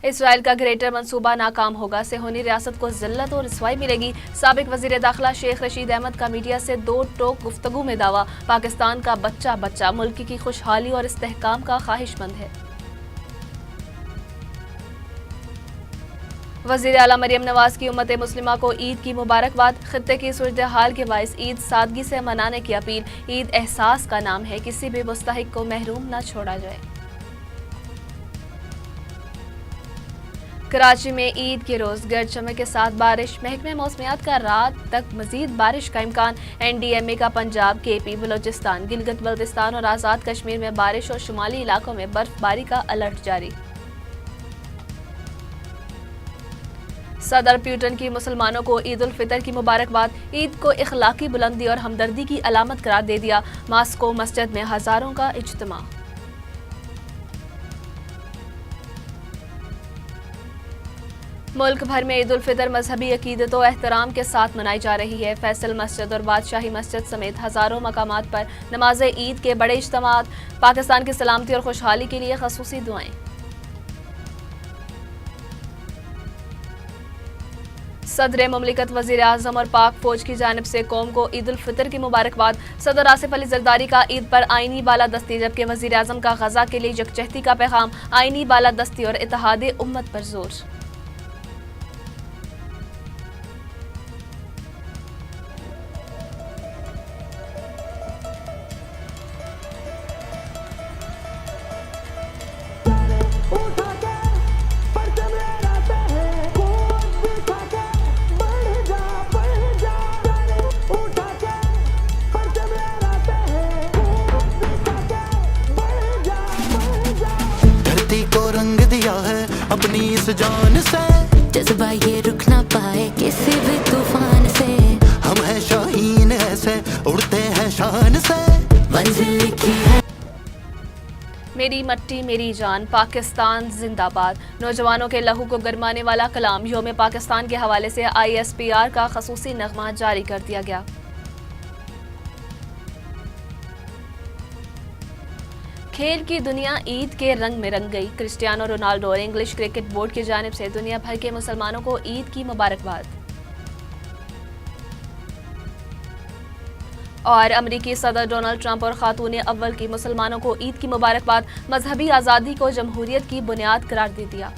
Israel का greater मंसूबा नाकाम होगा, सिहोनी रियासत को जिल्लत और रसवाई मिलेगी। साबिक वजीर दाखिला शेख रशीद अहमद का मीडिया से दो टोक गुफ्तगू में दावा, पाकिस्तान का बच्चा बच्चा मुल्क की खुशहाली और इस्तेहकाम का ख्वाहिशमंद है। वज़ीर आला मरियम नवाज की उम्मत मुस्लिमा को ईद की मुबारकबाद, खित्ते की सूरत हाल के बाइस ईद सादगी से मनाने की अपील। ईद एहसास का नाम है, किसी भी मुस्तहिक को महरूम न छोड़ा जाए। कराची में ईद के रोज गर्द चमक के साथ बारिश, महकमे मौसमियात का रात तक मजीद बारिश का इम्कान। NDMA का पंजाब, KP, बलोचिस्तान, गिलगित बल्तिस्तान और आज़ाद कश्मीर में बारिश और शुमाली इलाकों में बर्फबारी का अलर्ट जारी। सदर प्यूटन की मुसलमानों को ईद उल फितर की मुबारकबाद, ईद को इखलाकी बुलंदी और हमदर्दी की अलामत करार दे दिया। मास्को मस्जिद में हजारों का इज्तिमा। मुल्क भर में ईद उल फितर मजहबी अकीदत और एहतराम के साथ मनाई जा रही है। फैसल मस्जिद और बादशाही मस्जिद समेत हजारों मकामात पर नमाज ईद के बड़े इज्तिमात। पाकिस्तान की सलामती और खुशहाली के लिए खसूसी दुआएं। सदर मुमलिकत, वजीर आजम और पाक फौज की जानिब से कौम को ईद उल फितर की मुबारकबाद। सदर आसिफ अली जरदारी का ईद पर आईनी बालादस्ती, जबकि वजीर आजम का गजा के लिए यकजहती का पैगाम। आईनी बालादस्ती और इत्तेहाद उम्मत पर जोर। रंग दिया है अपनी इस जान से, जज्बा ये रुक ना पाए किसी भी तूफान से। हम हैं शाहीन ऐसे उड़ते हैं शान से, मंजिल लिखी है। मेरी मट्टी मेरी जान, पाकिस्तान जिंदाबाद। नौजवानों के लहू को गरमाने वाला कलाम योम पाकिस्तान के हवाले से ISPR का खसूसी नगमा जारी कर दिया गया। खेल की दुनिया ईद के रंग में रंग गई। क्रिस्टियानो रोनाल्डो और इंग्लिश क्रिकेट बोर्ड की जानिब से दुनिया भर के मुसलमानों को ईद की मुबारकबाद। और अमरीकी सदर डोनाल्ड ट्रंप और खातून अव्वल की मुसलमानों को ईद की मुबारकबाद। मजहबी आज़ादी को जमहूरियत की बुनियाद करार दे दिया।